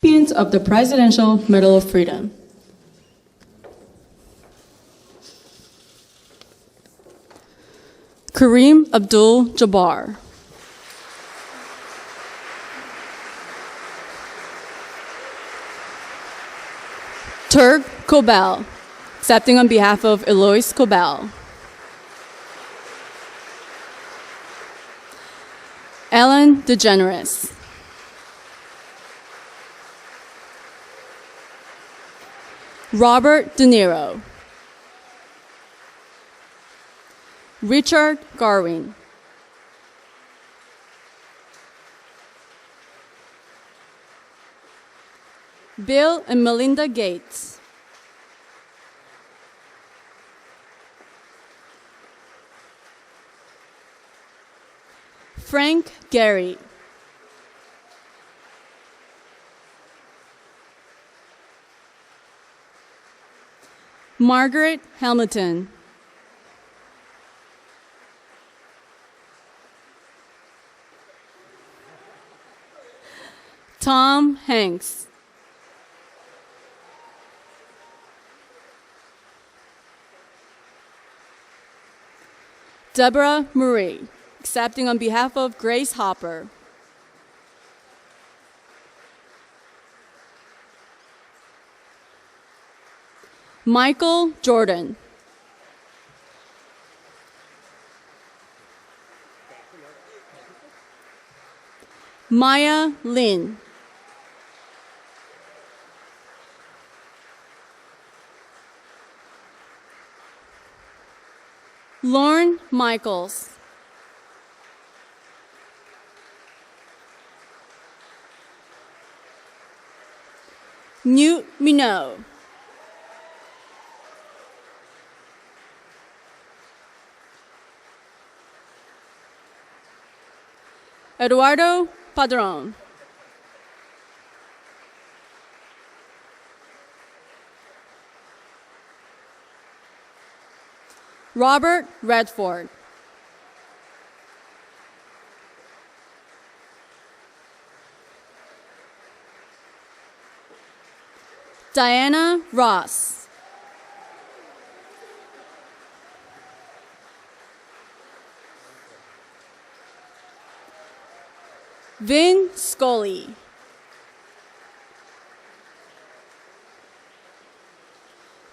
Recipients of the Presidential Medal of Freedom. Kareem Abdul-Jabbar. Turk Kobel, accepting on behalf of Eloise Kobel. Ellen DeGeneres. Robert De Niro. Richard Garwin. Bill and Melinda Gates. Frank Gehry. Margaret Hamilton. Tom Hanks. Deborah Marie, accepting on behalf of Grace Hopper. Michael Jordan. Maya Lin. Lorne Michaels. Newt Minow. Eduardo Padron. Robert Redford. Diana Ross. Vin Scully.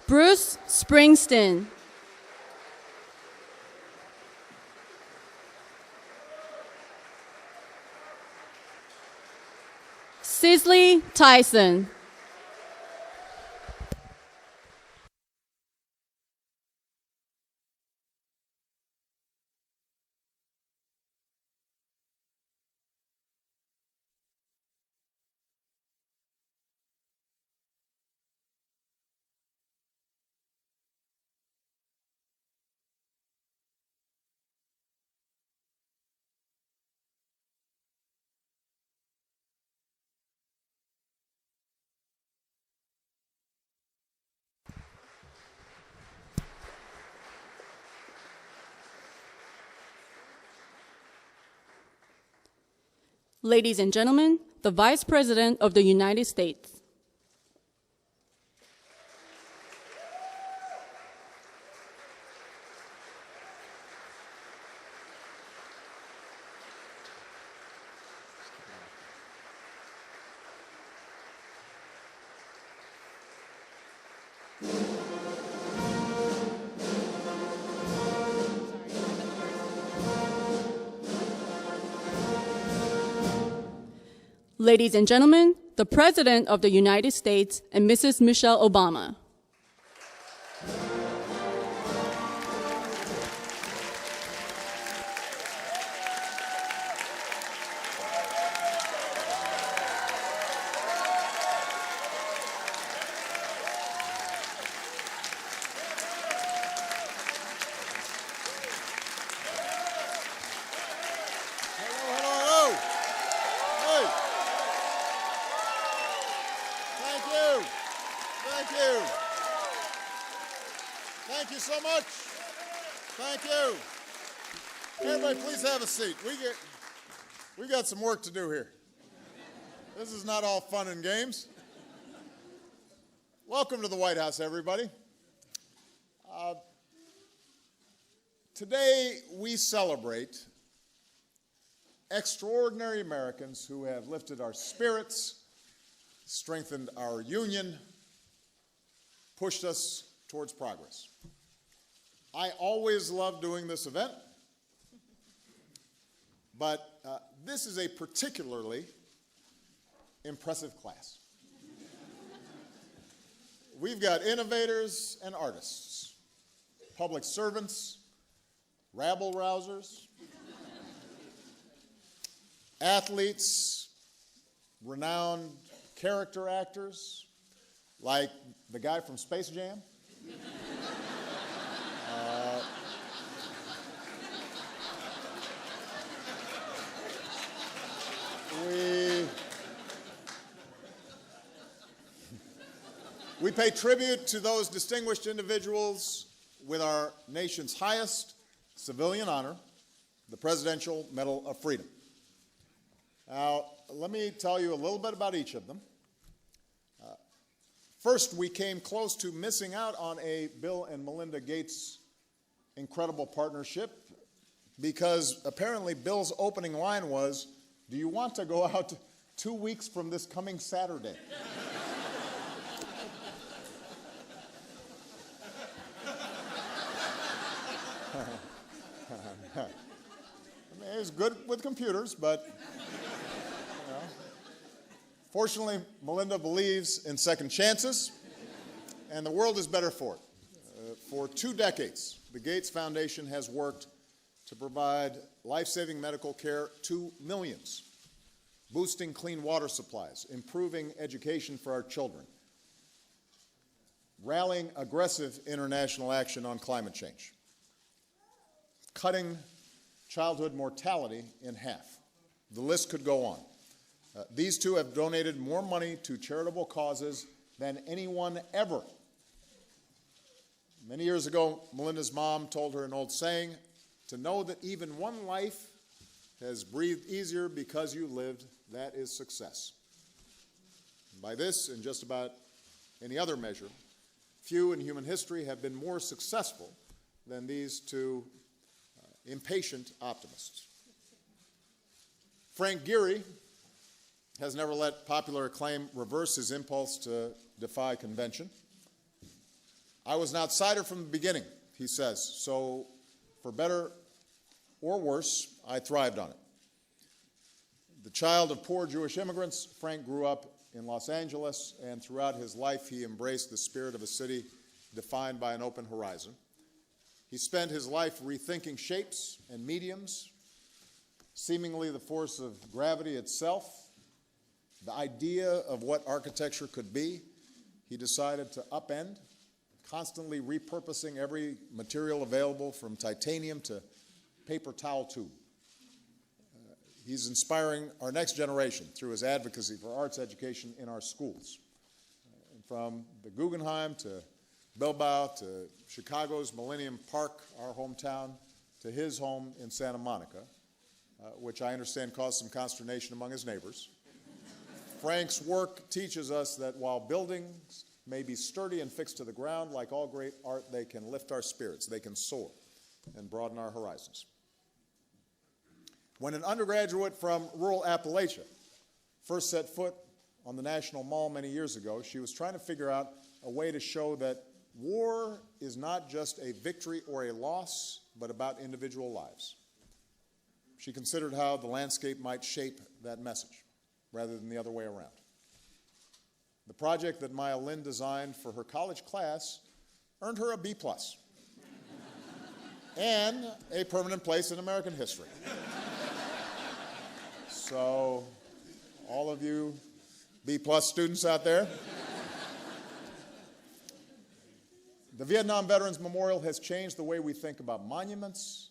Bruce Springsteen. Cicely Tyson. Ladies and gentlemen, the Vice President of the United States. Ladies and gentlemen, the President of the United States and Mrs. Michelle Obama. Thank you so much. Thank you. Everybody, please have a seat. We got some work to do here. This is not all fun and games. Welcome to the White House, everybody. Today we celebrate extraordinary Americans who have lifted our spirits, strengthened our union, pushed us towards progress. I always love doing this event, but this is a particularly impressive class. We've got innovators and artists, public servants, rabble-rousers, athletes, renowned character actors, like the guy from Space Jam. We pay tribute to those distinguished individuals with our nation's highest civilian honor, the Presidential Medal of Freedom. Now, let me tell you a little bit about each of them. First, we came close to missing out on a Bill and Melinda Gates incredible partnership because apparently Bill's opening line was, "Do you want to go out 2 weeks from this coming Saturday?" I mean, he was good with computers, but you know. Fortunately, Melinda believes in second chances, and the world is better for it. For 2 decades, the Gates Foundation has worked to provide life-saving medical care to millions, boosting clean water supplies, improving education for our children, rallying aggressive international action on climate change, cutting childhood mortality in half. The list could go on. These two have donated more money to charitable causes than anyone ever. Many years ago, Melinda's mom told her an old saying, "To know that even one life has breathed easier because you lived, that is success." By this and just about any other measure, few in human history have been more successful than these two impatient optimists. Frank Gehry has never let popular acclaim reverse his impulse to defy convention. "I was an outsider from the beginning," he says, "so for better or worse, I thrived on it." The child of poor Jewish immigrants, Frank grew up in Los Angeles, and throughout his life he embraced the spirit of a city defined by an open horizon. He spent his life rethinking shapes and mediums, seemingly the force of gravity itself, the idea of what architecture could be. He decided to upend, constantly repurposing every material available from titanium to paper towel tube. He's inspiring our next generation through his advocacy for arts education in our schools. From the Guggenheim to Bilbao to Chicago's Millennium Park, our hometown, to his home in Santa Monica, which I understand caused some consternation among his neighbors. Frank's work teaches us that while buildings may be sturdy and fixed to the ground, like all great art, they can lift our spirits, they can soar and broaden our horizons. When an undergraduate from rural Appalachia first set foot on the National Mall many years ago, she was trying to figure out a way to show that war is not just a victory or a loss, but about individual lives. She considered how the landscape might shape that message, rather than the other way around. The project that Maya Lin designed for her college class earned her a B+ and a permanent place in American history. So, all of you B+ students out there, the Vietnam Veterans Memorial has changed the way we think about monuments,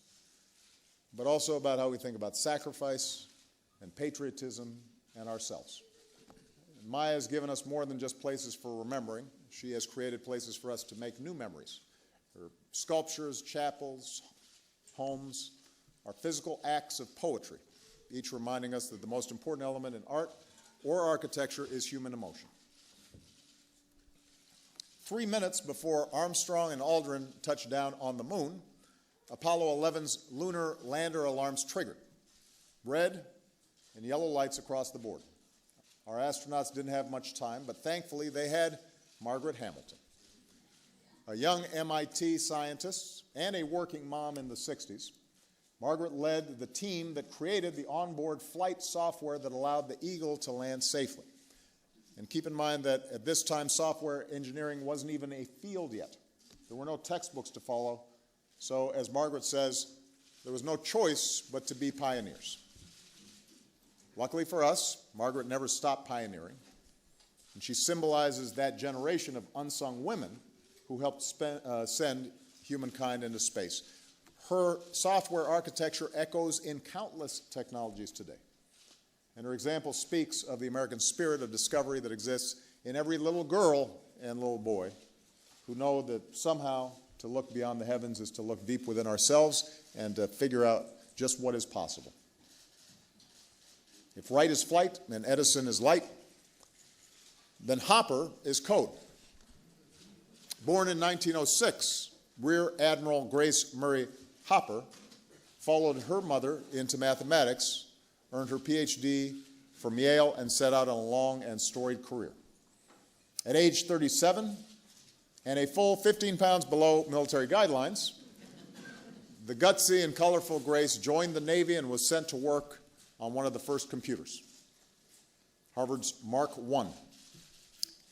but also about how we think about sacrifice and patriotism and ourselves. Maya has given us more than just places for remembering. She has created places for us to make new memories. Her sculptures, chapels, homes are physical acts of poetry, each reminding us that the most important element in art or architecture is human emotion. 3 minutes before Armstrong and Aldrin touched down on the moon, Apollo 11's lunar lander alarms triggered. Red and yellow lights across the board. Our astronauts didn't have much time, but thankfully they had Margaret Hamilton, a young MIT scientist and a working mom in the 60s. Margaret led the team that created the onboard flight software that allowed the Eagle to land safely. And keep in mind that at this time, software engineering wasn't even a field yet. There were no textbooks to follow. So, as Margaret says, there was no choice but to be pioneers. Luckily for us, Margaret never stopped pioneering, and she symbolizes that generation of unsung women who helped send humankind into space. Her software architecture echoes in countless technologies today, and her example speaks of the American spirit of discovery that exists in every little girl and little boy who know that somehow to look beyond the heavens is to look deep within ourselves and to figure out just what is possible. If right is flight and Edison is light, then Hopper is code. Born in 1906, Rear Admiral Grace Murray Hopper followed her mother into mathematics, earned her PhD from Yale, and set out on a long and storied career. At age 37, and a full 15 pounds below military guidelines, the gutsy and colorful Grace joined the Navy and was sent to work on one of the first computers, Harvard's Mark I.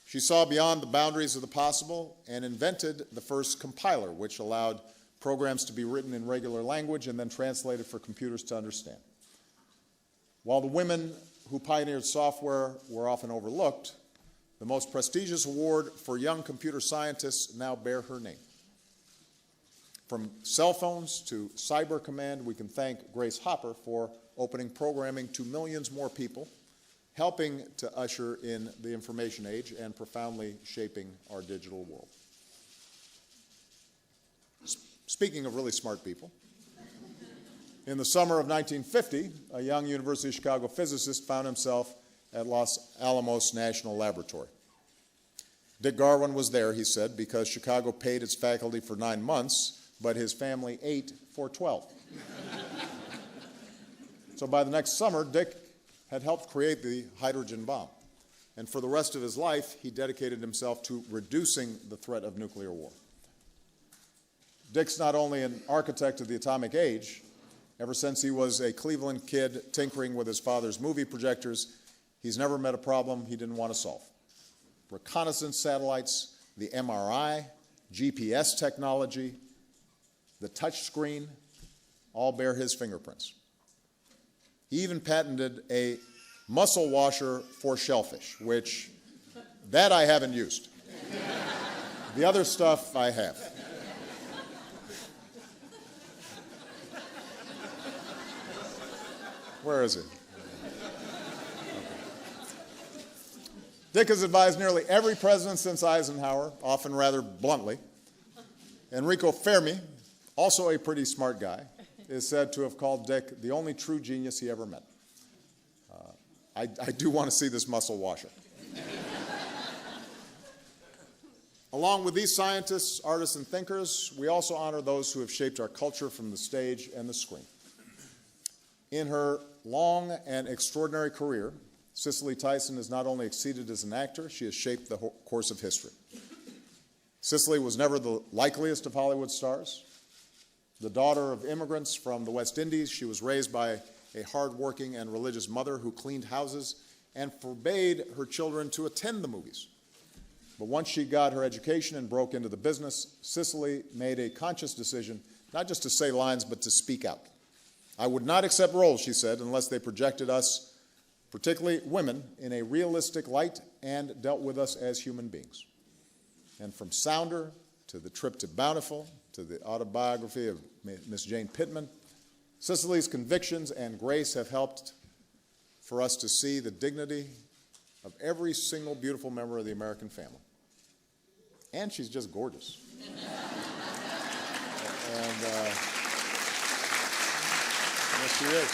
She saw beyond the boundaries of the possible and invented the first compiler, which allowed programs to be written in regular language and then translated for computers to understand. While the women who pioneered software were often overlooked, the most prestigious award for young computer scientists now bear her name. From cell phones to cyber command, we can thank Grace Hopper for opening programming to millions more people, helping to usher in the information age and profoundly shaping our digital world. Speaking of really smart people, in the summer of 1950, a young University of Chicago physicist found himself at Los Alamos National Laboratory. Dick Garwin was there, he said, because Chicago paid its faculty for 9 months, but his family ate for 12. So by the next summer, Dick had helped create the hydrogen bomb. And for the rest of his life, he dedicated himself to reducing the threat of nuclear war. Dick's not only an architect of the atomic age. Ever since he was a Cleveland kid tinkering with his father's movie projectors, he's never met a problem he didn't want to solve. Reconnaissance satellites, the MRI, GPS technology, the touch screen, all bear his fingerprints. He even patented a muscle washer for shellfish, which, that I haven't used. The other stuff I have. Where is he? Okay. Dick has advised nearly every president since Eisenhower, often rather bluntly. Enrico Fermi, also a pretty smart guy, is said to have called Dick the only true genius he ever met. I do want to see this muscle washer. Along with these scientists, artists, and thinkers, we also honor those who have shaped our culture from the stage and the screen. In her long and extraordinary career, Cicely Tyson has not only exceeded as an actor, she has shaped the course of history. Cicely was never the likeliest of Hollywood stars. The daughter of immigrants from the West Indies, she was raised by a hardworking and religious mother who cleaned houses and forbade her children to attend the movies. But once she got her education and broke into the business, Cicely made a conscious decision not just to say lines, but to speak out. I would not accept roles, she said, unless they projected us, particularly women, in a realistic light and dealt with us as human beings. And from Sounder to The Trip to Bountiful to the autobiography of Miss Jane Pittman, Cicely's convictions and grace have helped for us to see the dignity of every single beautiful member of the American family. And she's just gorgeous. And yes, she is.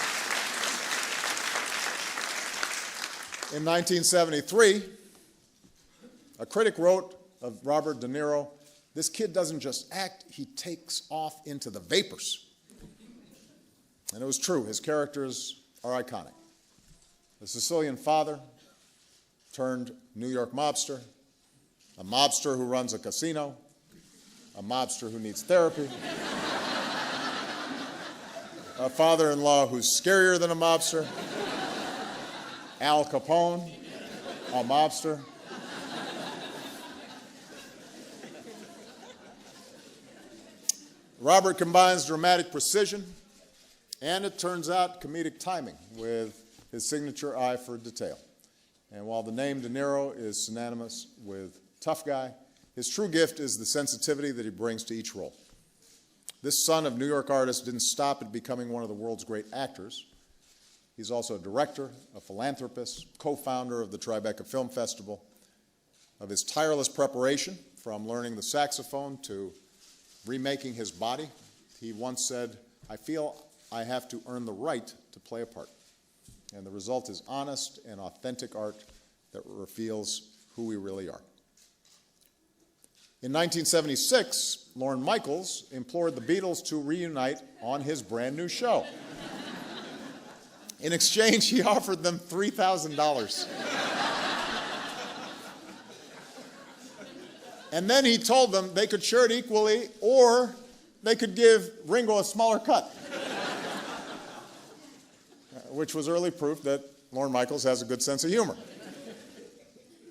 In 1973, a critic wrote of Robert De Niro, "This kid doesn't just act, he takes off into the vapors." And it was true. His characters are iconic. A Sicilian father turned New York mobster, a mobster who runs a casino, a mobster who needs therapy, a father-in-law who's scarier than a mobster, Al Capone, a mobster. Robert combines dramatic precision and, it turns out, comedic timing with his signature eye for detail. And while the name De Niro is synonymous with tough guy, his true gift is the sensitivity that he brings to each role. This son of New York artists didn't stop at becoming one of the world's great actors. He's also a director, a philanthropist, co-founder of the Tribeca Film Festival. Of his tireless preparation, from learning the saxophone to remaking his body, he once said, "I feel I have to earn the right to play a part." And the result is honest and authentic art that reveals who we really are. In 1976, Lorne Michaels implored the Beatles to reunite on his brand new show. In exchange, he offered them $3,000. And then he told them they could share it equally, or they could give Ringo a smaller cut, which was early proof that Lorne Michaels has a good sense of humor.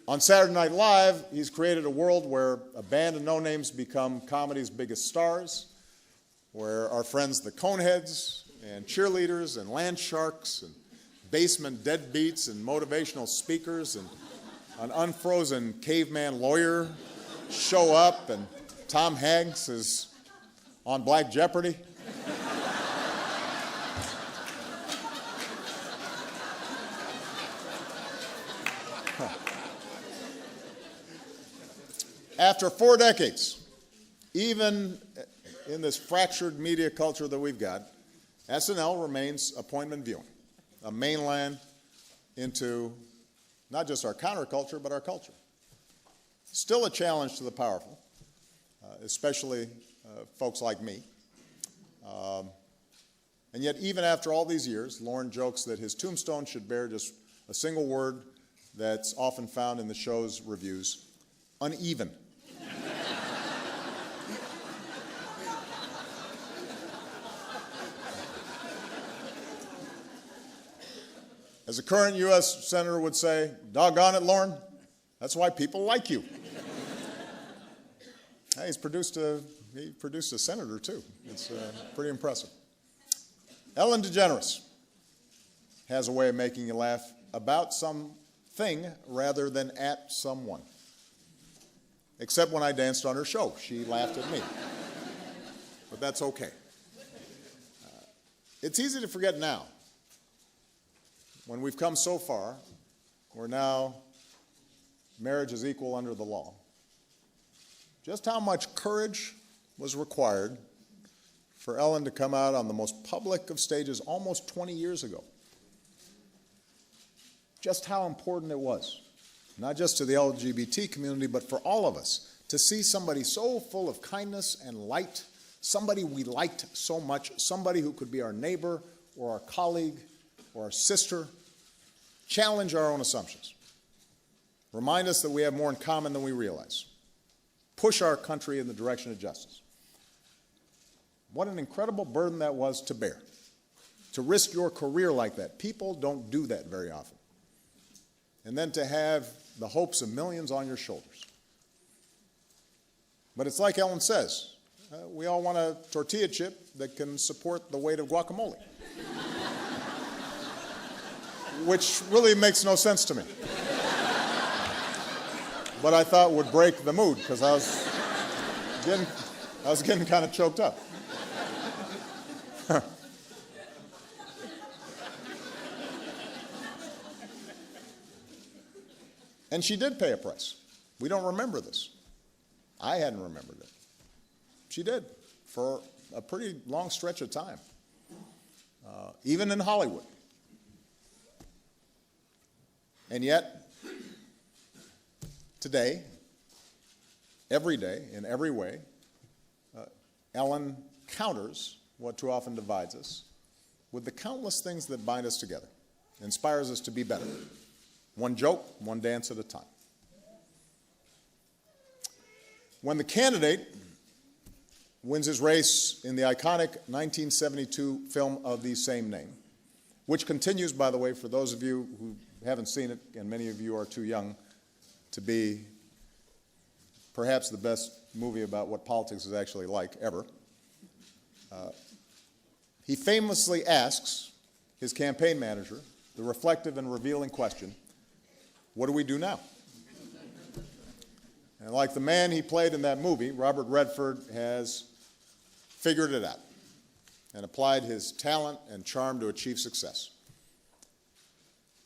On Saturday Night Live, he's created a world where a band of no-names become comedy's biggest stars, where our friends the Coneheads and cheerleaders and land sharks and basement deadbeats and motivational speakers and an unfrozen caveman lawyer show up, and Tom Hanks is on Black Jeopardy. After 4 decades, even in this fractured media culture that we've got, SNL remains appointment viewing, a mainland into not just our counterculture, but our culture. Still a challenge to the powerful, especially folks like me. And yet, even after all these years, Lorne jokes that his tombstone should bear just a single word that's often found in the show's reviews: uneven. As a current U.S. Senator would say, "Doggone it, Lorne, that's why people like you." Hey, he produced a senator, too. It's pretty impressive. Ellen DeGeneres has a way of making you laugh about something rather than at someone. Except when I danced on her show. She laughed at me. But that's okay. It's easy to forget now, when we've come so far, where now marriage is equal under the law, just how much courage was required for Ellen to come out on the most public of stages almost 20 years ago. Just how important it was, not just to the LGBT community, but for all of us, to see somebody so full of kindness and light, somebody we liked so much, somebody who could be our neighbor or our colleague or our sister, challenge our own assumptions, remind us that we have more in common than we realize, push our country in the direction of justice. What an incredible burden that was to bear, to risk your career like that. People don't do that very often. And then to have the hopes of millions on your shoulders. But it's like Ellen says, we all want a tortilla chip that can support the weight of guacamole, which really makes no sense to me. But I thought would break the mood, because I was getting kind of choked up. And she did pay a price. We don't remember this. I hadn't remembered it. She did, for a pretty long stretch of time, even in Hollywood. And yet, today, every day, in every way, Ellen counters what too often divides us with the countless things that bind us together, inspires us to be better. One joke, one dance at a time. When the candidate wins his race in the iconic 1972 film of the same name, which continues, by the way, for those of you who haven't seen it, and many of you are too young to be perhaps the best movie about what politics is actually like ever. He famously asks his campaign manager the reflective and revealing question, what do we do now? And like the man he played in that movie, Robert Redford has figured it out and applied his talent and charm to achieve success.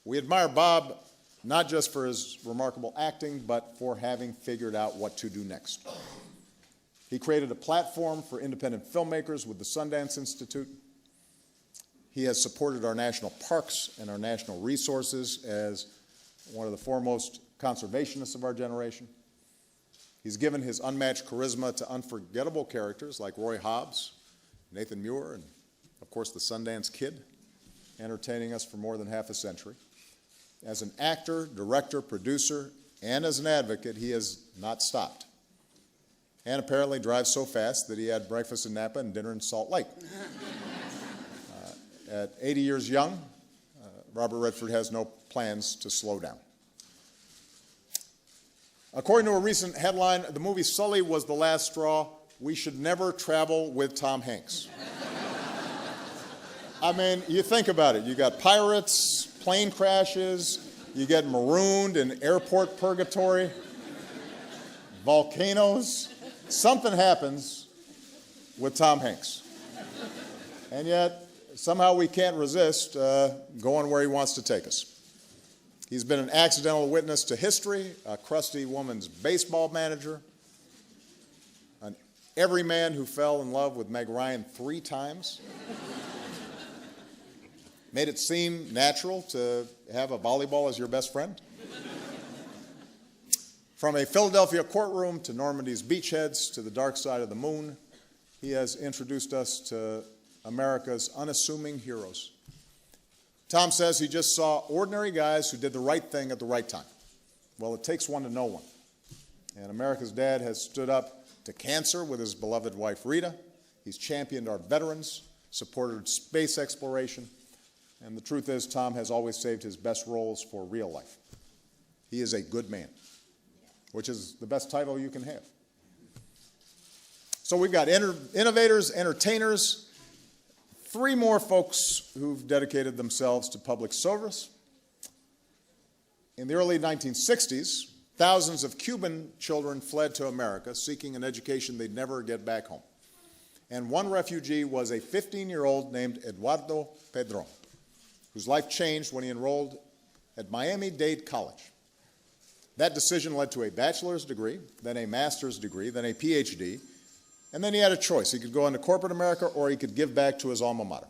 We admire Bob not just for his remarkable acting, but for having figured out what to do next. He created a platform for independent filmmakers with the Sundance Institute. He has supported our national parks and our national resources as one of the foremost conservationists of our generation. He's given his unmatched charisma to unforgettable characters like Roy Hobbs, Nathan Muir, and of course the Sundance Kid, entertaining us for more than half a century. As an actor, director, producer, and as an advocate, he has not stopped. And apparently drives so fast that he had breakfast in Napa and dinner in Salt Lake. At 80 years young, Robert Redford has no plans to slow down. According to a recent headline, the movie Sully was the last straw. We should never travel with Tom Hanks. I mean, you think about it. You got pirates, plane crashes, you get marooned in airport purgatory, volcanoes. Something happens with Tom Hanks. And yet, somehow we can't resist going where he wants to take us. He's been an accidental witness to history, a crusty woman's baseball manager, an everyman who fell in love with Meg Ryan 3 times, made it seem natural to have a volleyball as your best friend. From a Philadelphia courtroom to Normandy's beachheads to the dark side of the moon, he has introduced us to America's unassuming heroes. Tom says he just saw ordinary guys who did the right thing at the right time. Well, it takes one to know one. And America's dad has stood up to cancer with his beloved wife Rita. He's championed our veterans, supported space exploration, and the truth is Tom has always saved his best roles for real life. He is a good man, which is the best title you can have. So we've got innovators, entertainers, 3 more folks who've dedicated themselves to public service. In the early 1960s, thousands of Cuban children fled to America seeking an education they'd never get back home. And one refugee was a 15-year-old named Eduardo Pedron, whose life changed when he enrolled at Miami-Dade College. That decision led to a bachelor's degree, then a master's degree, then a PhD, and then he had a choice. He could go into corporate America or he could give back to his alma mater.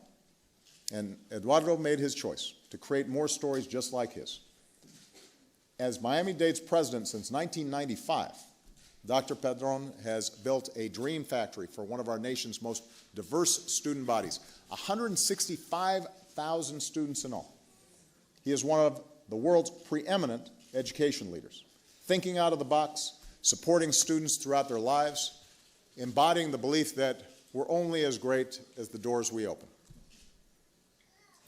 And Eduardo made his choice to create more stories just like his. As Miami-Dade's president since 1995, Dr. Pedron has built a dream factory for one of our nation's most diverse student bodies, 165,000 students in all. He is one of the world's preeminent education leaders, thinking out of the box, supporting students throughout their lives, embodying the belief that we're only as great as the doors we open.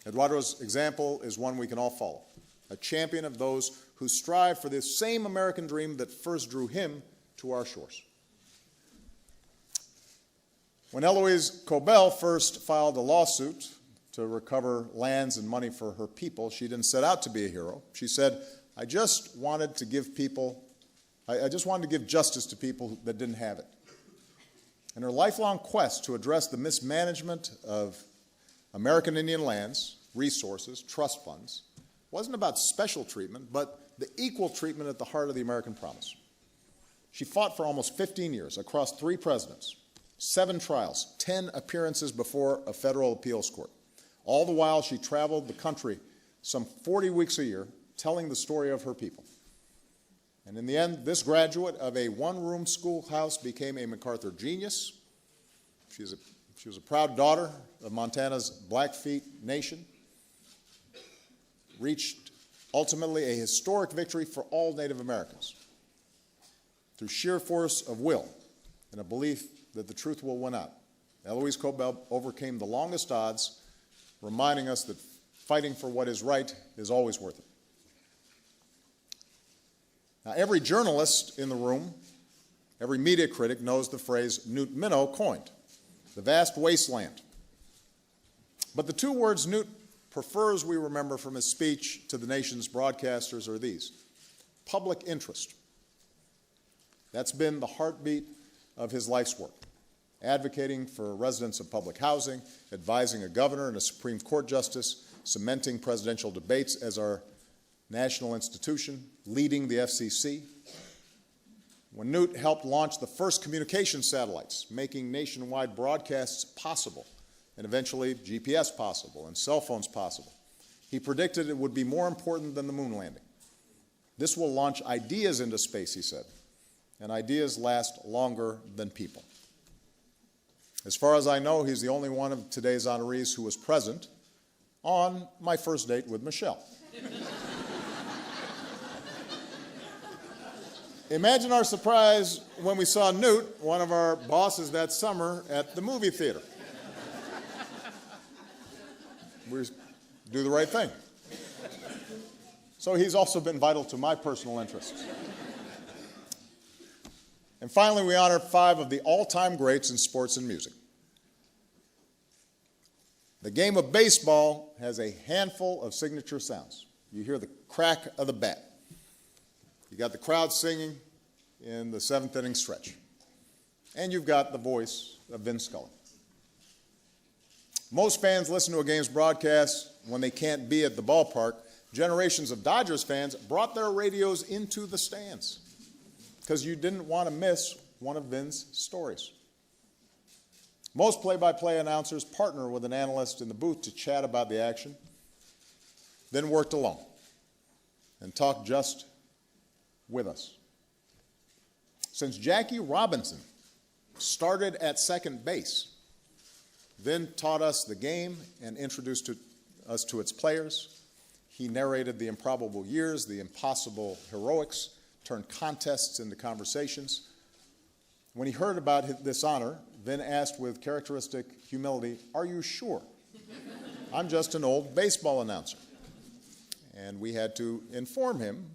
Eduardo's example is one we can all follow, a champion of those who strive for this same American dream that first drew him to our shores. When Eloise Cobell first filed a lawsuit to recover lands and money for her people, she didn't set out to be a hero. She said, I just wanted to give justice to people that didn't have it. And her lifelong quest to address the mismanagement of American Indian lands, resources, trust funds, wasn't about special treatment, but the equal treatment at the heart of the American promise. She fought for almost 15 years across 3 presidents, 7 trials, 10 appearances before a federal appeals court. All the while, she traveled the country some 40 weeks a year, telling the story of her people. And in the end, this graduate of a one-room schoolhouse became a MacArthur genius. She was a proud daughter of Montana's Blackfeet Nation, reached ultimately a historic victory for all Native Americans through sheer force of will and a belief that the truth will win out. Eloise Cobell overcame the longest odds, reminding us that fighting for what is right is always worth it. Now, every journalist in the room, every media critic knows the phrase Newt Minow coined, the vast wasteland. But the two words Newt prefers we remember from his speech to the nation's broadcasters are these: public interest. That's been the heartbeat of his life's work, advocating for residents of public housing, advising a governor and a Supreme Court justice, cementing presidential debates as our national institution, leading the FCC. When Newt helped launch the first communication satellites, making nationwide broadcasts possible, and eventually GPS possible and cell phones possible, he predicted it would be more important than the moon landing. This will launch ideas into space, he said, and ideas last longer than people. As far as I know, he's the only one of today's honorees who was present on my first date with Michelle. Imagine our surprise when we saw Newt, one of our bosses that summer, at the movie theater. We do the right thing. So he's also been vital to my personal interests. And finally, we honor 5 of the all-time greats in sports and music. The game of baseball has a handful of signature sounds. You hear the crack of the bat. You got the crowd singing in the 7th inning stretch. And you've got the voice of Vin Scully. Most fans listen to a game's broadcast when they can't be at the ballpark. Generations of Dodgers fans brought their radios into the stands because you didn't want to miss one of Vin's stories. Most play-by-play announcers partner with an analyst in the booth to chat about the action, then worked alone and talked just with us. Since Jackie Robinson started at second base, Vin taught us the game and introduced us to its players. He narrated the improbable years, the impossible heroics, turned contests into conversations. When he heard about this honor, Vin asked with characteristic humility, "Are you sure? I'm just an old baseball announcer." And we had to inform him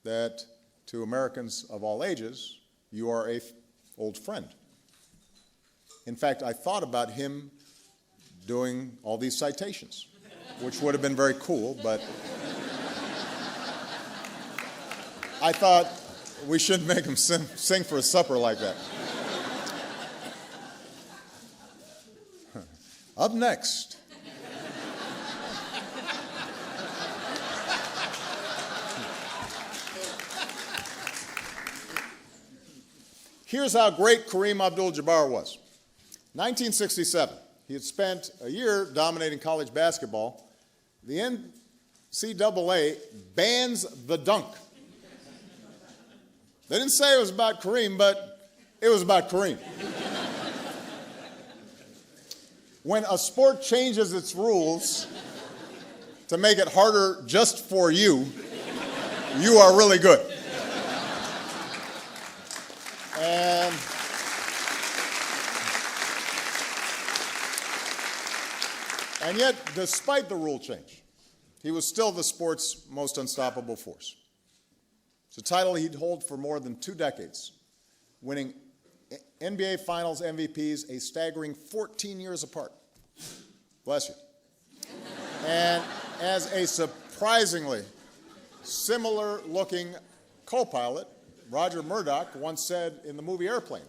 that to Americans of all ages, you are an old friend. In fact, I thought about him doing all these citations, which would have been very cool, but I thought we shouldn't make him sing for a supper like that. Up next. Here's how great Kareem Abdul-Jabbar was. 1967, he had spent a year dominating college basketball. The NCAA bans the dunk. They didn't say it was about Kareem, but it was about Kareem. When a sport changes its rules to make it harder just for you, you are really good. And yet, despite the rule change, he was still the sport's most unstoppable force. It's a title he'd hold for more than 2 decades, winning NBA Finals MVPs a staggering 14 years apart. Bless you. And as a surprisingly similar-looking co-pilot, Roger Murdoch once said in the movie Airplane.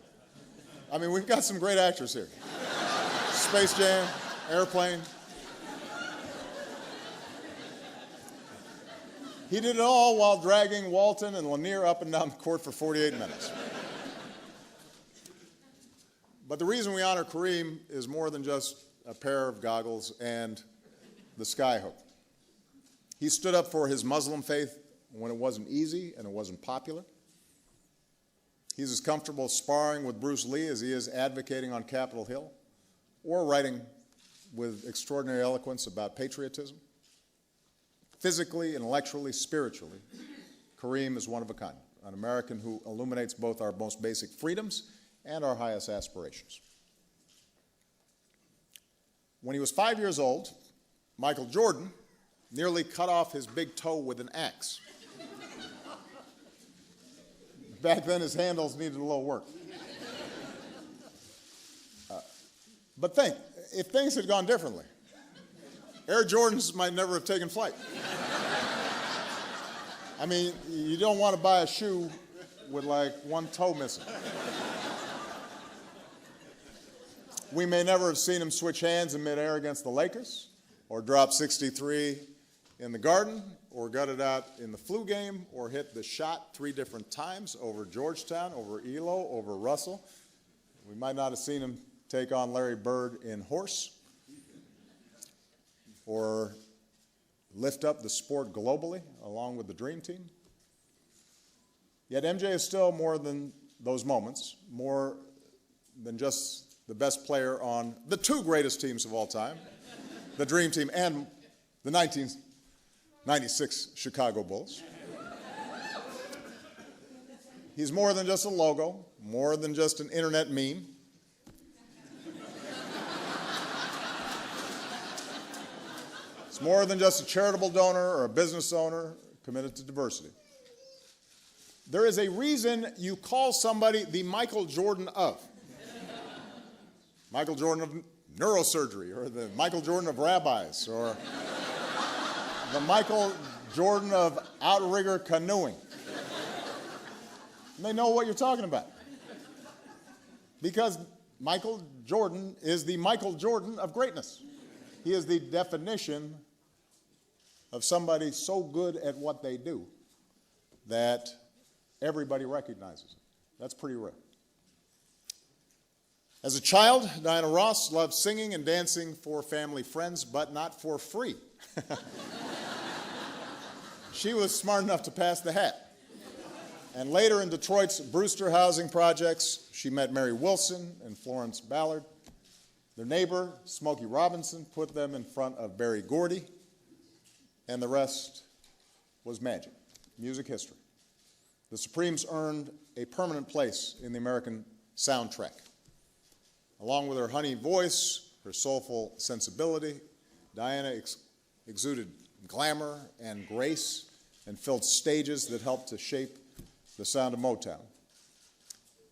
I mean, we've got some great actors here. Space Jam, Airplane. He did it all while dragging Walton and Lanier up and down the court for 48 minutes. But the reason we honor Kareem is more than just a pair of goggles and the skyhook. He stood up for his Muslim faith when it wasn't easy and it wasn't popular. He's as comfortable sparring with Bruce Lee as he is advocating on Capitol Hill or writing with extraordinary eloquence about patriotism. Physically, intellectually, spiritually, Kareem is one of a kind, an American who illuminates both our most basic freedoms and our highest aspirations. When he was 5 years old, Michael Jordan nearly cut off his big toe with an axe. Back then, his handles needed a little work. But think, if things had gone differently, Air Jordans might never have taken flight. I mean, you don't want to buy a shoe with like one toe missing. We may never have seen him switch hands in midair against the Lakers, or drop 63 in the Garden, or gut it out in the flu game, or hit the shot 3 different times over Georgetown, over Elo, over Russell. We might not have seen him take on Larry Bird in horse, or lift up the sport globally along with the Dream Team. Yet MJ is still more than those moments, more than just the best player on the 2 greatest teams of all time, the Dream Team and the 1996 Chicago Bulls. He's more than just a logo, more than just an internet meme. It's more than just a charitable donor or a business owner committed to diversity. There is a reason you call somebody the Michael Jordan of. Michael Jordan of neurosurgery, or the Michael Jordan of rabbis, or the Michael Jordan of outrigger canoeing. And they know what you're talking about. Because Michael Jordan is the Michael Jordan of greatness. He is the definition of somebody so good at what they do that everybody recognizes it. That's pretty rare. As a child, Diana Ross loved singing and dancing for family friends, but not for free. She was smart enough to pass the hat. And later in Detroit's Brewster housing projects, she met Mary Wilson and Florence Ballard. Their neighbor, Smokey Robinson, put them in front of Berry Gordy, and the rest was magic, music history. The Supremes earned a permanent place in the American soundtrack. Along with her honey voice, her soulful sensibility, Diana exuded glamour and grace and filled stages that helped to shape the sound of Motown.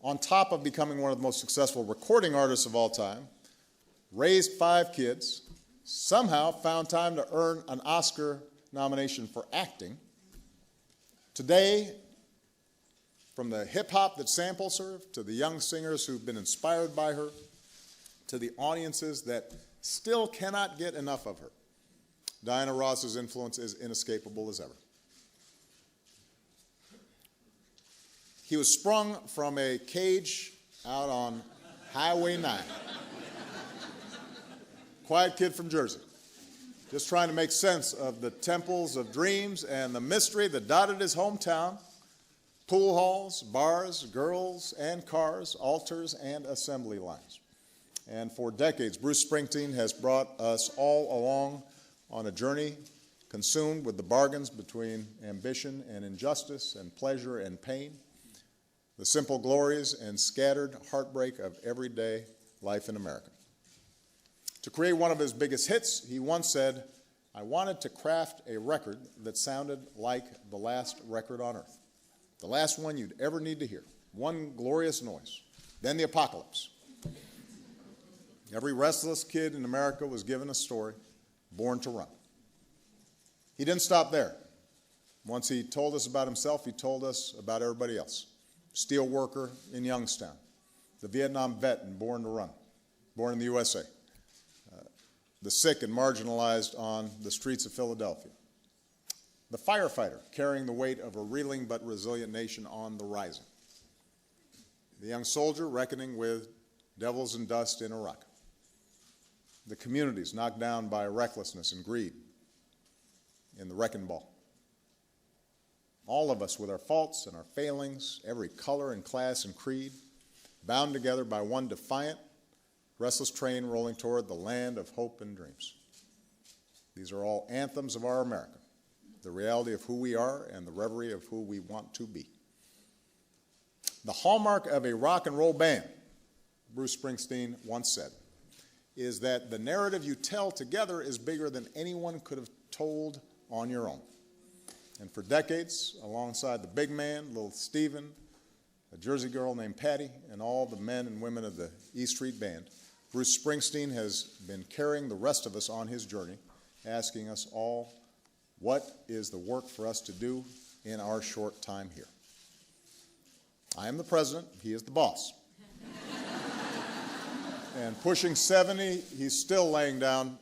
On top of becoming one of the most successful recording artists of all time, raised 5 kids, somehow found time to earn an Oscar nomination for acting. Today, from the hip-hop that samples her, to the young singers who've been inspired by her, to the audiences that still cannot get enough of her, Diana Ross's influence is inescapable as ever. He was sprung from a cage out on Highway 9. Quiet kid from Jersey, just trying to make sense of the temples of dreams and the mystery that dotted his hometown. Pool halls, bars, girls and cars, altars and assembly lines. And for decades, Bruce Springsteen has brought us all along on a journey consumed with the bargains between ambition and injustice and pleasure and pain, the simple glories and scattered heartbreak of everyday life in America. To create one of his biggest hits, he once said, "I wanted to craft a record that sounded like the last record on earth, the last one you'd ever need to hear, one glorious noise, then the apocalypse." Every restless kid in America was given a story, born to run. He didn't stop there. Once he told us about himself, he told us about everybody else. Steel worker in Youngstown, the Vietnam vet and Born to Run, born in the USA, the sick and marginalized on the streets of Philadelphia, the firefighter carrying the weight of a reeling but resilient nation on the rising, the young soldier reckoning with devils and dust in Iraq, the communities knocked down by recklessness and greed in the wrecking ball. All of us with our faults and our failings, every color and class and creed, bound together by one defiant, restless train rolling toward the land of hope and dreams. These are all anthems of our America, the reality of who we are and the reverie of who we want to be. The hallmark of a rock and roll band, Bruce Springsteen once said, is that the narrative you tell together is bigger than anyone could have told on your own. And for decades, alongside the big man, little Stephen, a Jersey girl named Patty, and all the men and women of the E Street Band, Bruce Springsteen has been carrying the rest of us on his journey, asking us all, what is the work for us to do in our short time here? I am the president, he is the boss. And pushing 70, he's still laying down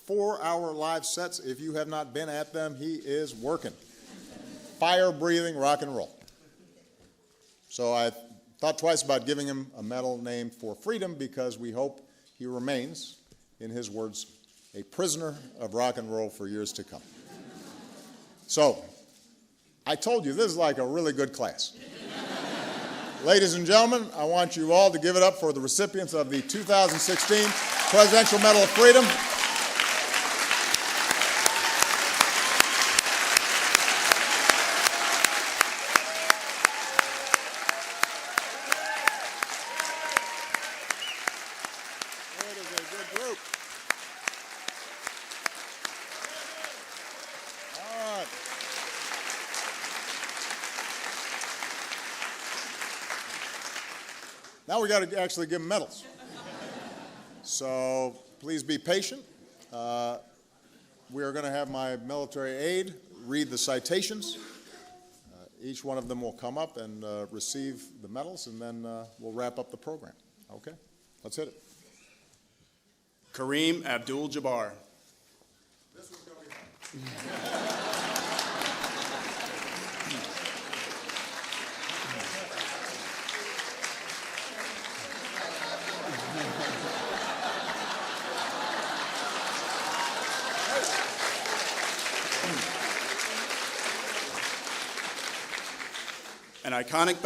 4-hour live sets. If you have not been at them, he is working. Fire-breathing rock and roll. So I thought twice about giving him a medal named for freedom because we hope he remains, in his words, a prisoner of rock and roll for years to come. So I told you, this is like a really good class. Ladies and gentlemen, I want you all to give it up for the recipients of the 2016 Presidential Medal of Freedom. It is a good group. All right. Now we got to actually give them medals. So please be patient. We are going to have my military aide read the citations. Each one of them will come up and receive the medals, and then we'll wrap up the program. Okay? Let's hit it. Kareem Abdul-Jabbar. This one's going to be fun. An iconic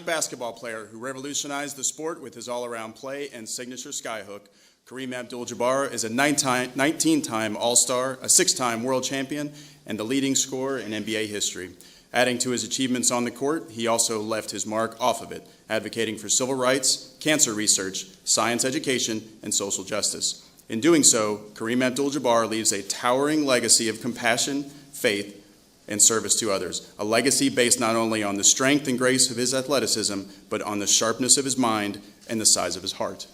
basketball player who revolutionized the sport with his all-around play and signature skyhook, Kareem Abdul-Jabbar is a 19-time All-Star, a 6-time world champion, and the leading scorer in NBA history. Adding to his achievements on the court, he also left his mark off of it, advocating for civil rights, cancer research, science education, and social justice. In doing so, Kareem Abdul-Jabbar leaves a towering legacy of compassion, faith, and service to others, a legacy based not only on the strength and grace of his athleticism, but on the sharpness of his mind and the size of his heart.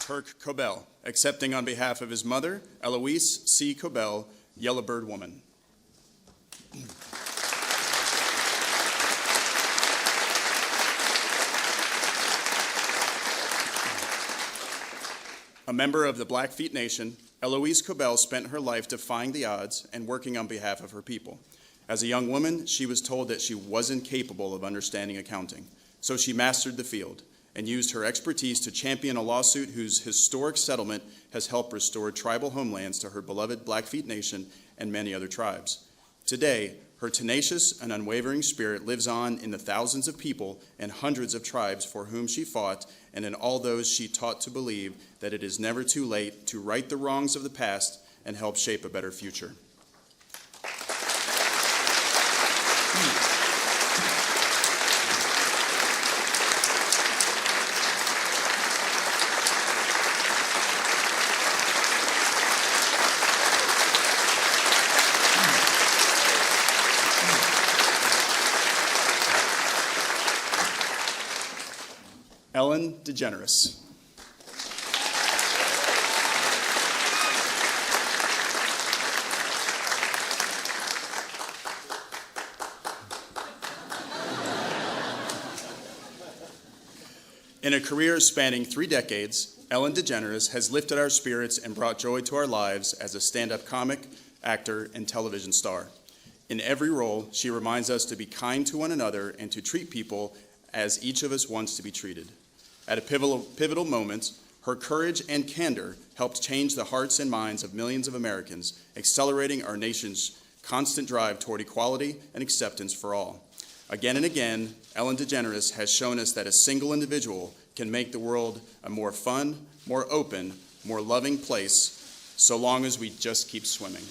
Turk Cobell, accepting on behalf of his mother, Eloise C. Cobell, Yellowbird Woman. A member of the Blackfeet Nation, Eloise Cobell spent her life defying the odds and working on behalf of her people. As a young woman, she was told that she wasn't capable of understanding accounting, so she mastered the field and used her expertise to champion a lawsuit whose historic settlement has helped restore tribal homelands to her beloved Blackfeet Nation and many other tribes. Today, her tenacious and unwavering spirit lives on in the thousands of people and hundreds of tribes for whom she fought, and in all those she taught to believe that it is never too late to right the wrongs of the past and help shape a better future. Ellen DeGeneres. In a career spanning 3 decades, Ellen DeGeneres has lifted our spirits and brought joy to our lives as a stand-up comic, actor, and television star. In every role, she reminds us to be kind to one another and to treat people as each of us wants to be treated. At a pivotal moment, her courage and candor helped change the hearts and minds of millions of Americans, accelerating our nation's constant drive toward equality and acceptance for all. Again and again, Ellen DeGeneres has shown us that a single individual can make the world a more fun, more open, more loving place, so long as we just keep swimming.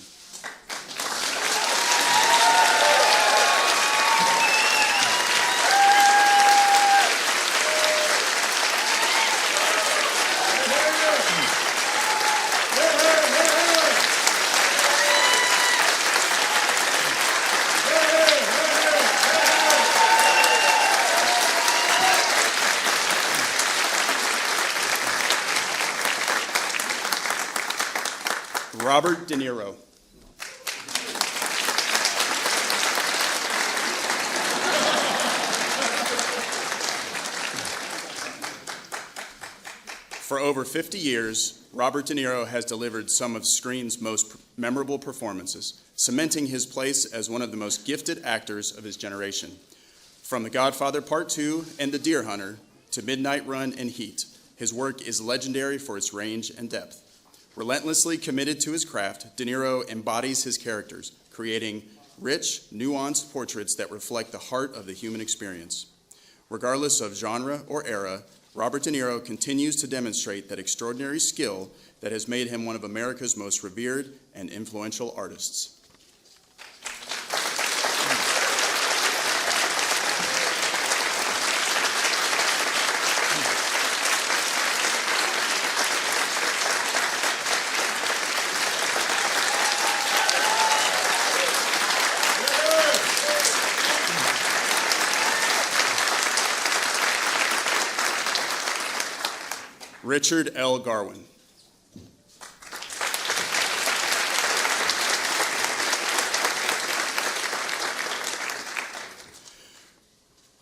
Robert De Niro. For over 50 years, Robert De Niro has delivered some of screen's most memorable performances, cementing his place as one of the most gifted actors of his generation. From The Godfather Part 2 and The Deer Hunter to Midnight Run and Heat, his work is legendary for its range and depth. Relentlessly committed to his craft, De Niro embodies his characters, creating rich, nuanced portraits that reflect the heart of the human experience. Regardless of genre or era, Robert De Niro continues to demonstrate that extraordinary skill that has made him one of America's most revered and influential artists. Richard L. Garwin.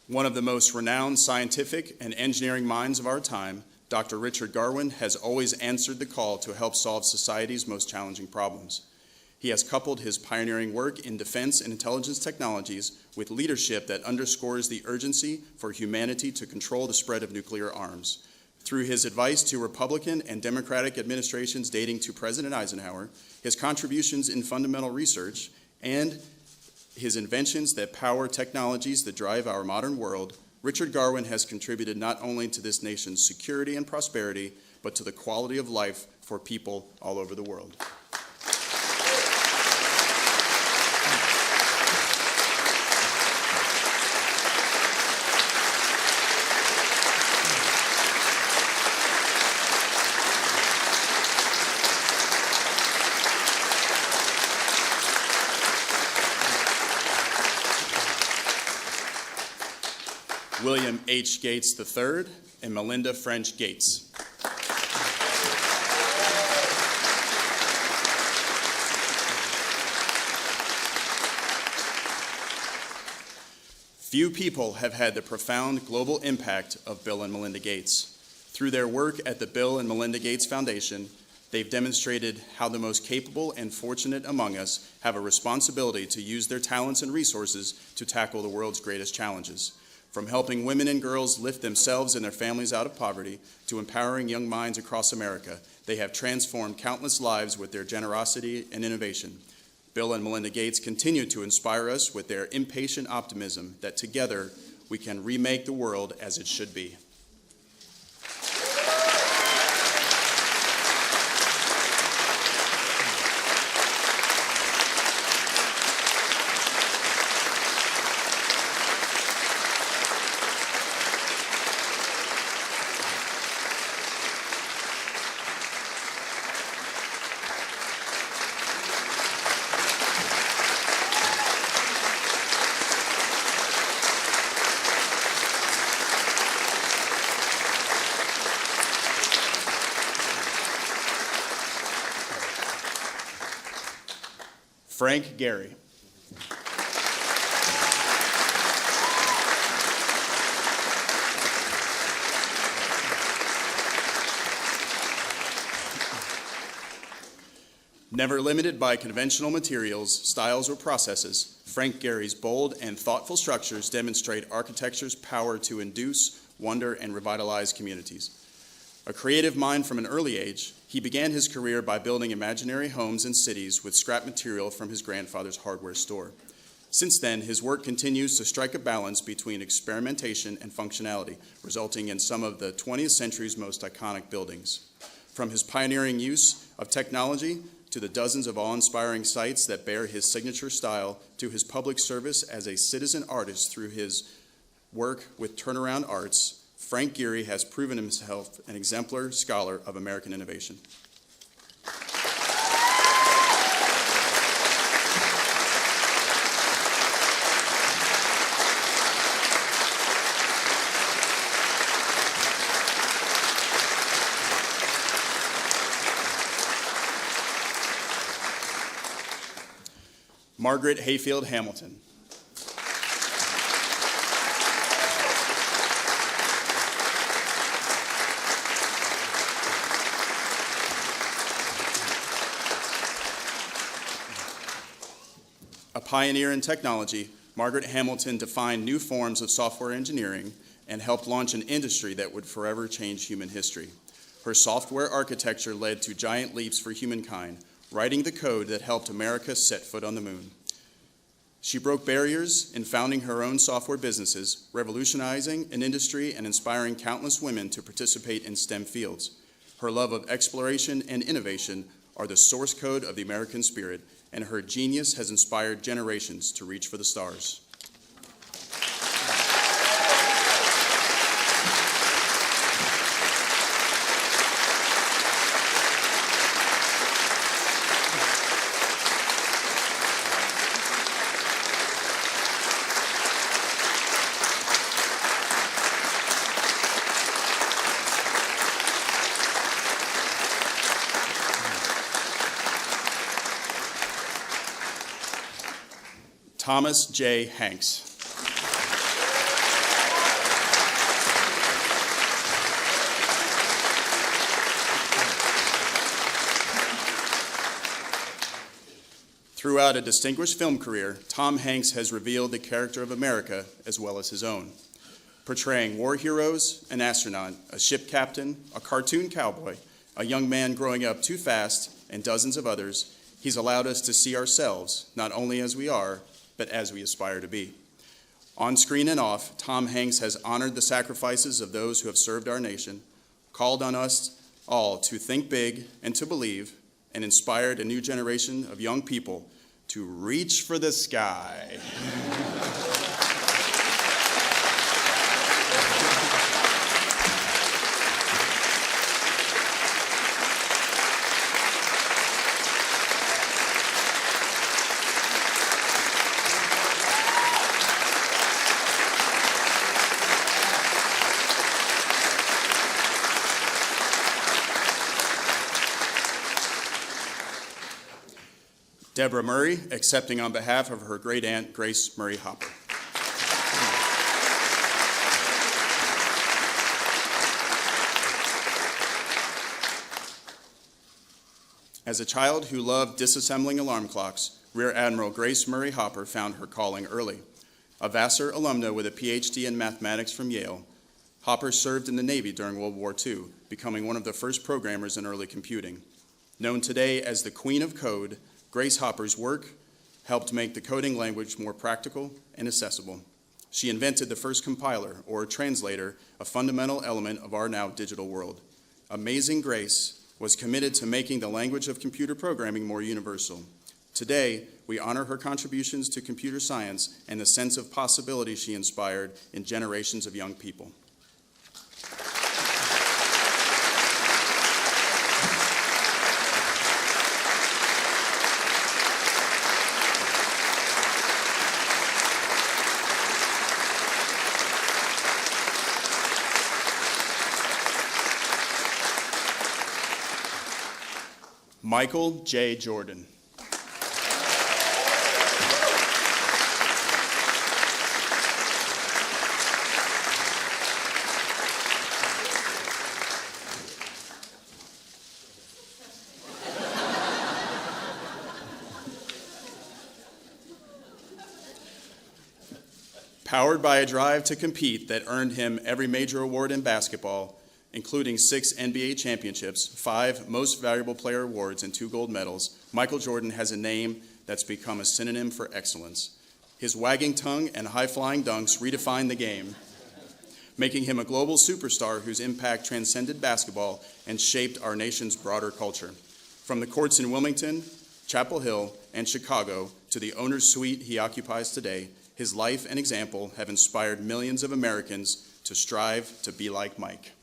One of the most renowned scientific and engineering minds of our time, Dr. Richard Garwin has always answered the call to help solve society's most challenging problems. He has coupled his pioneering work in defense and intelligence technologies with leadership that underscores the urgency for humanity to control the spread of nuclear arms. Through his advice to Republican and Democratic administrations dating to President Eisenhower, his contributions in fundamental research, and his inventions that power technologies that drive our modern world, Richard Garwin has contributed not only to this nation's security and prosperity, but to the quality of life for people all over the world. William H. Gates III and Melinda French Gates. Few people have had the profound global impact of Bill and Melinda Gates. Through their work at the Bill and Melinda Gates Foundation, they've demonstrated how the most capable and fortunate among us have a responsibility to use their talents and resources to tackle the world's greatest challenges. From helping women and girls lift themselves and their families out of poverty to empowering young minds across America, they have transformed countless lives with their generosity and innovation. Bill and Melinda Gates continue to inspire us with their impatient optimism that together we can remake the world as it should be. Frank Gehry. Never limited by conventional materials, styles, or processes, Frank Gehry's bold and thoughtful structures demonstrate architecture's power to induce, wonder, and revitalize communities. A creative mind from an early age, he began his career by building imaginary homes and cities with scrap material from his grandfather's hardware store. Since then, his work continues to strike a balance between experimentation and functionality, resulting in some of the 20th century's most iconic buildings. From his pioneering use of technology to the dozens of awe-inspiring sites that bear his signature style, to his public service as a citizen artist through his work with Turnaround Arts, Frank Gehry has proven himself an exemplar scholar of American innovation. Margaret Hayfield Hamilton. A pioneer in technology, Margaret Hamilton defined new forms of software engineering and helped launch an industry that would forever change human history. Her software architecture led to giant leaps for humankind, writing the code that helped America set foot on the moon. She broke barriers in founding her own software businesses, revolutionizing an industry and inspiring countless women to participate in STEM fields. Her love of exploration and innovation are the source code of the American spirit, and her genius has inspired generations to reach for the stars. Thomas J. Hanks. Throughout a distinguished film career, Tom Hanks has revealed the character of America as well as his own, portraying war heroes, an astronaut, a ship captain, a cartoon cowboy, a young man growing up too fast, and dozens of others. He's allowed us to see ourselves, not only as we are, but as we aspire to be. On screen and off, Tom Hanks has honored the sacrifices of those who have served our nation, called on us all to think big and to believe, and inspired a new generation of young people to reach for the sky. Deborah Murray, accepting on behalf of her great-aunt, Grace Murray Hopper. As a child who loved disassembling alarm clocks, Rear Admiral Grace Murray Hopper found her calling early. A Vassar alumna with a PhD in mathematics from Yale, Hopper served in the Navy during World War II, becoming one of the first programmers in early computing. Known today as the Queen of Code, Grace Hopper's work helped make the coding language more practical and accessible. She invented the first compiler, or translator, a fundamental element of our now digital world. Amazing Grace was committed to making the language of computer programming more universal. Today, we honor her contributions to computer science and the sense of possibility she inspired in generations of young people. Michael J. Jordan. Powered by a drive to compete that earned him every major award in basketball, including 6 NBA championships, 5 Most Valuable Player awards, and 2 gold medals, Michael Jordan has a name that's become a synonym for excellence. His wagging tongue and high-flying dunks redefined the game, making him a global superstar whose impact transcended basketball and shaped our nation's broader culture. From the courts in Wilmington, Chapel Hill, and Chicago to the owner's suite he occupies today, his life and example have inspired millions of Americans to strive to be like Mike.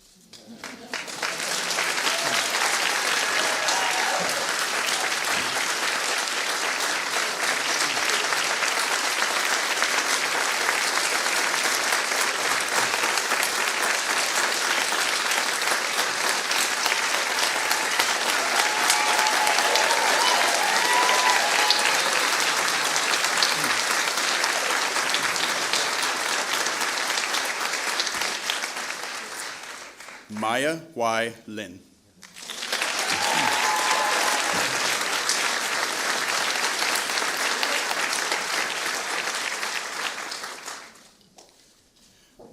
Maya Y. Lin.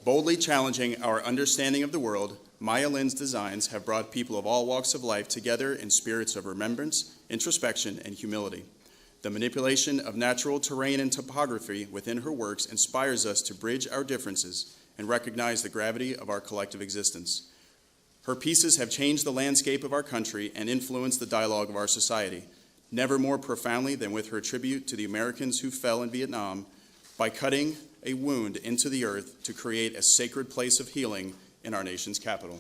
Boldly challenging our understanding of the world, Maya Lin's designs have brought people of all walks of life together in spirits of remembrance, introspection, and humility. The manipulation of natural terrain and topography within her works inspires us to bridge our differences and recognize the gravity of our collective existence. Her pieces have changed the landscape of our country and influenced the dialogue of our society, never more profoundly than with her tribute to the Americans who fell in Vietnam by cutting a wound into the earth to create a sacred place of healing in our nation's capital.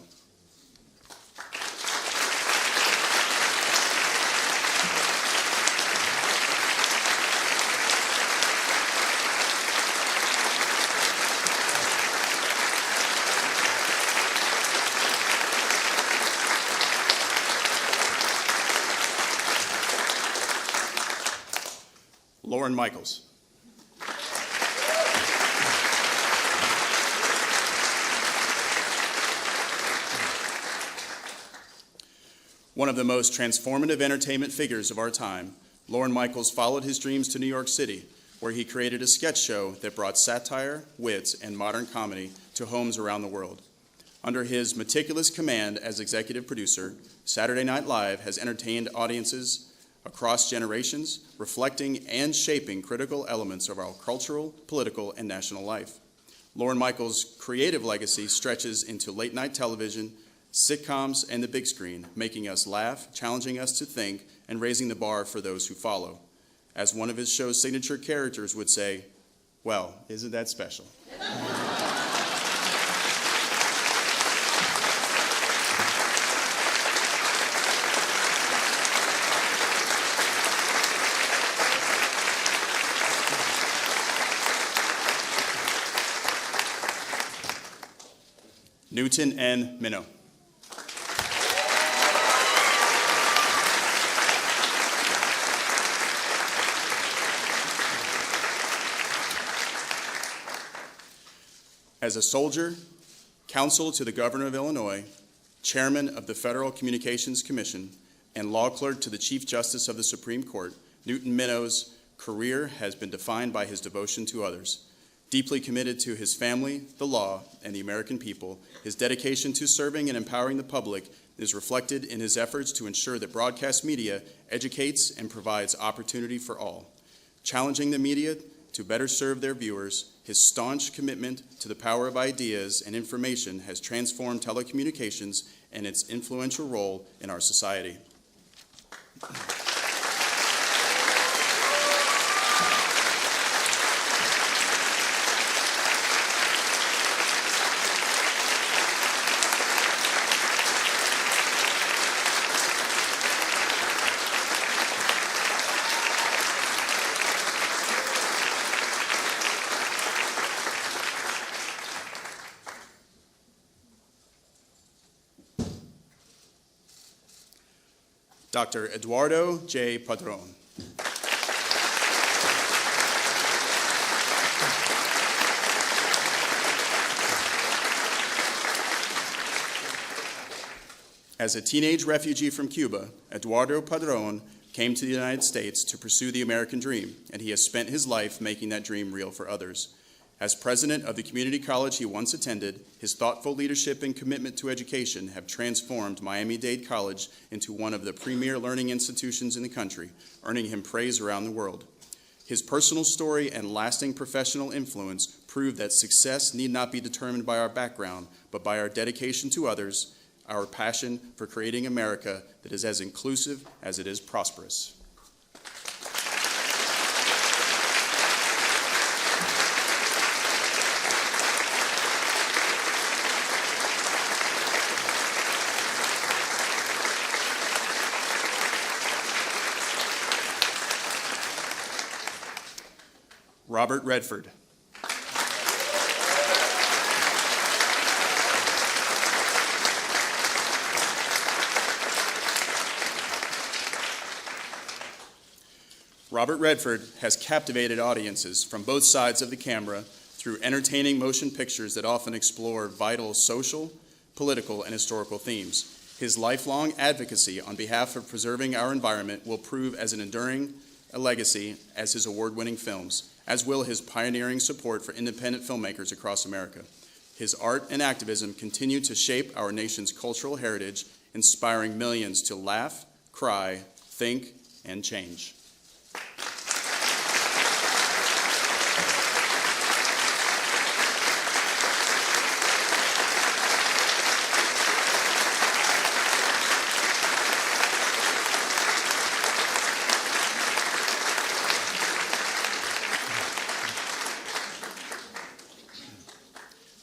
Lauren Michaels. One of the most transformative entertainment figures of our time, Lauren Michaels followed his dreams to New York City, where he created a sketch show that brought satire, wits, and modern comedy to homes around the world. Under his meticulous command as executive producer, Saturday Night Live has entertained audiences across generations, reflecting and shaping critical elements of our cultural, political, and national life. Lauren Michaels' creative legacy stretches into late-night television, sitcoms, and the big screen, making us laugh, challenging us to think, and raising the bar for those who follow. As one of his show's signature characters would say, well, isn't that special? Newton N. Minow. As a soldier, counsel to the Governor of Illinois, chairman of the Federal Communications Commission, and law clerk to the Chief Justice of the Supreme Court, Newton Minow's career has been defined by his devotion to others. Deeply committed to his family, the law, and the American people, his dedication to serving and empowering the public is reflected in his efforts to ensure that broadcast media educates and provides opportunity for all. Challenging the media to better serve their viewers, his staunch commitment to the power of ideas and information has transformed telecommunications and its influential role in our society. Dr. Eduardo J. Padron. As a teenage refugee from Cuba, Eduardo Padron came to the United States to pursue the American dream, and he has spent his life making that dream real for others. As president of the community college he once attended, his thoughtful leadership and commitment to education have transformed Miami-Dade College into one of the premier learning institutions in the country, earning him praise around the world. His personal story and lasting professional influence prove that success need not be determined by our background, but by our dedication to others, our passion for creating America that is as inclusive as it is prosperous. Robert Redford. Robert Redford has captivated audiences from both sides of the camera through entertaining motion pictures that often explore vital social, political, and historical themes. His lifelong advocacy on behalf of preserving our environment will prove as an enduring legacy as his award-winning films, as will his pioneering support for independent filmmakers across America. His art and activism continue to shape our nation's cultural heritage, inspiring millions to laugh, cry, think, and change.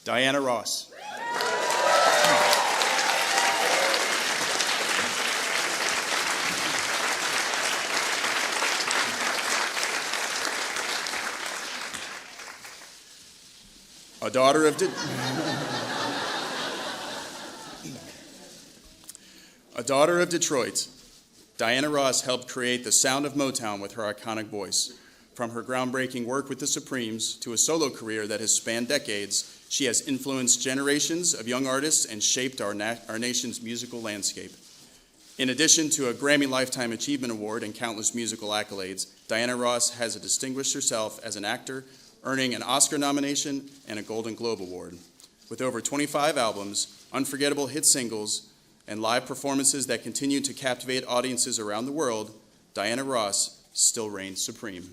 Diana Ross. A daughter of Detroit, Diana Ross helped create the sound of Motown with her iconic voice. From her groundbreaking work with the Supremes to a solo career that has spanned decades, she has influenced generations of young artists and shaped our nation's musical landscape. In addition to a Grammy Lifetime Achievement Award and countless musical accolades, Diana Ross has distinguished herself as an actor, earning an Oscar nomination and a Golden Globe Award. With over 25 albums, unforgettable hit singles, and live performances that continue to captivate audiences around the world, Diana Ross still reigns supreme.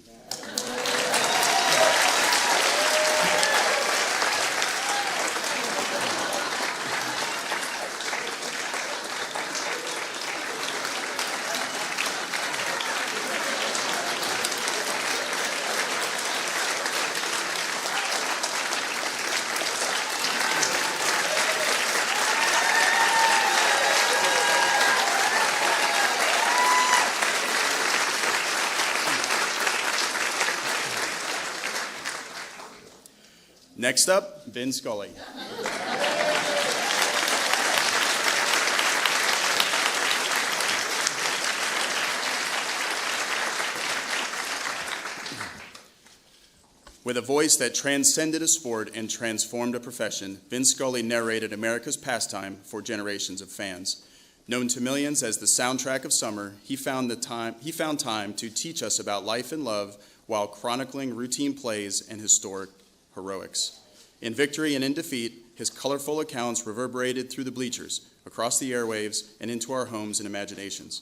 Next up, Vin Scully. With a voice that transcended a sport and transformed a profession, Vin Scully narrated America's pastime for generations of fans. Known to millions as the soundtrack of summer, he found time to teach us about life and love while chronicling routine plays and historic heroics. In victory and in defeat, his colorful accounts reverberated through the bleachers, across the airwaves, and into our homes and imaginations.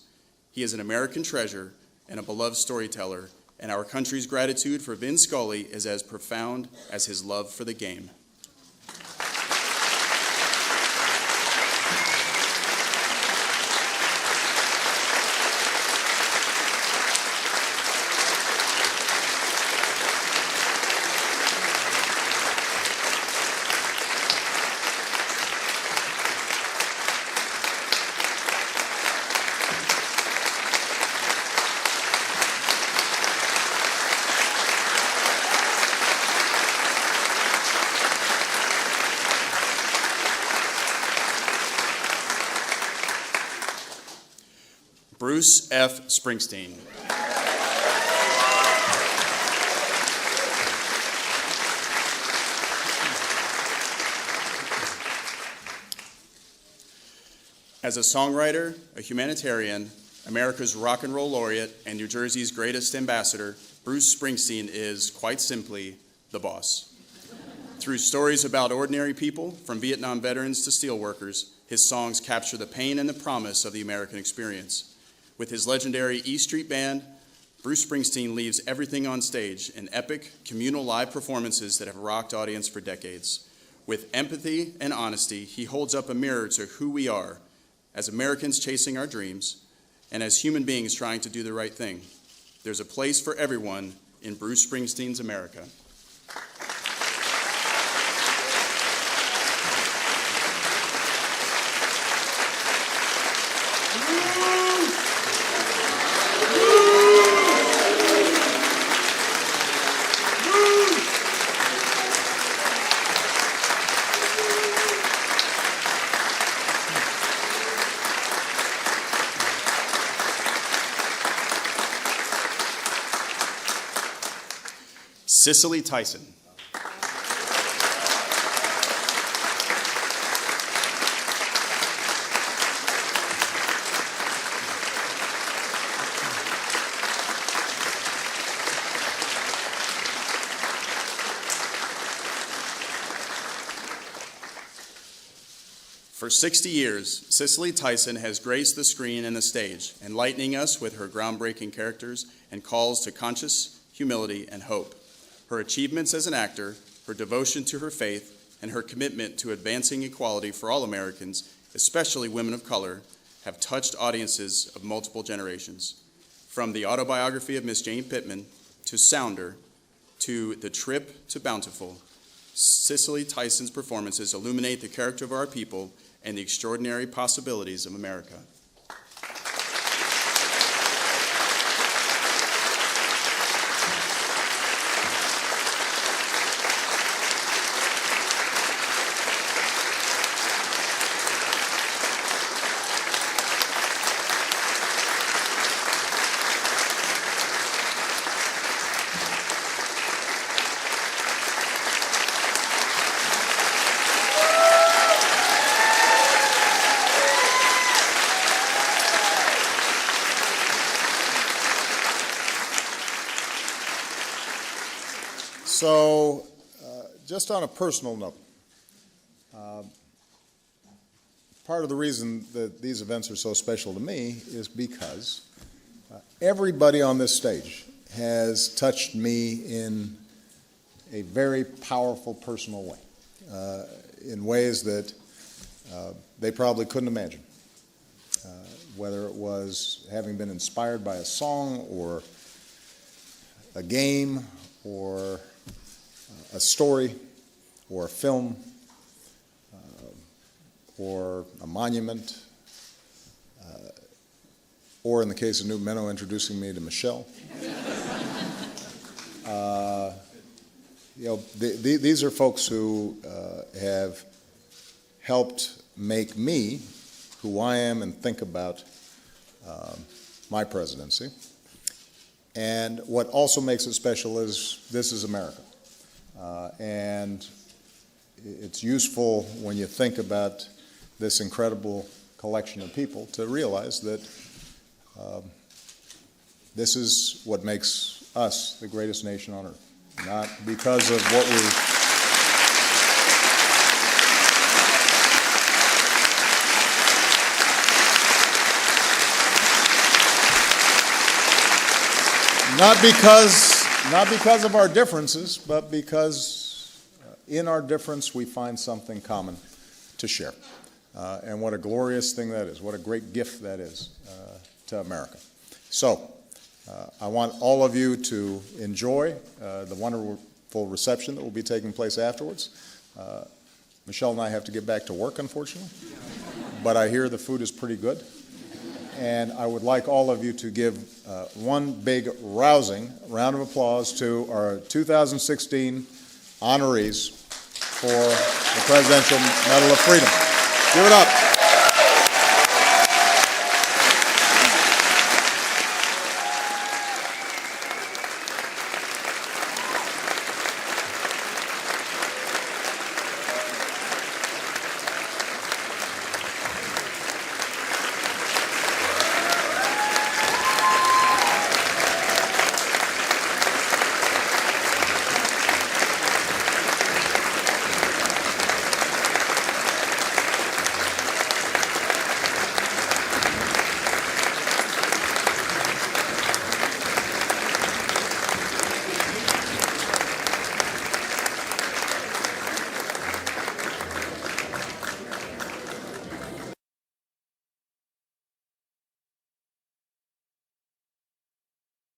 He is an American treasure and a beloved storyteller, and our country's gratitude for Vin Scully is as profound as his love for the game. Bruce F. Springsteen. As a songwriter, a humanitarian, America's rock and roll laureate, and New Jersey's greatest ambassador, Bruce Springsteen is, quite simply, the boss. Through stories about ordinary people, from Vietnam veterans to steelworkers, his songs capture the pain and the promise of the American experience. With his legendary E Street Band, Bruce Springsteen leaves everything on stage in epic, communal live performances that have rocked audiences for decades. With empathy and honesty, he holds up a mirror to who we are as Americans chasing our dreams and as human beings trying to do the right thing. There's a place for everyone in Bruce Springsteen's America. Cicely Tyson. For 60 years, Cicely Tyson has graced the screen and the stage, enlightening us with her groundbreaking characters and calls to conscious humility and hope. Her achievements as an actor, her devotion to her faith, and her commitment to advancing equality for all Americans, especially women of color, have touched audiences of multiple generations. From the autobiography of Miss Jane Pittman, to Sounder, to The Trip to Bountiful, Cicely Tyson's performances illuminate the character of our people and the extraordinary possibilities of America. So, just on a personal note, part of the reason that these events are so special to me is because everybody on this stage has touched me in a very powerful personal way, in ways that they probably couldn't imagine. Whether it was having been inspired by a song or a game or a story or a film or a monument, or in the case of Newt Minow, introducing me to Michelle. These are folks who have helped make me who I am and think about my presidency. And what also makes it special is this is America. And it's useful when you think about this incredible collection of people to realize that this is what makes us the greatest nation on earth. Not because of what we... Not because of our differences, but because in our difference we find something common to share. And what a glorious thing that is. What a great gift that is to America. So, I want all of you to enjoy the wonderful reception that will be taking place afterwards. Michelle and I have to get back to work, unfortunately. But I hear the food is pretty good. And I would like all of you to give one big rousing round of applause to our 2016 honorees for the Presidential Medal of Freedom. Give it up.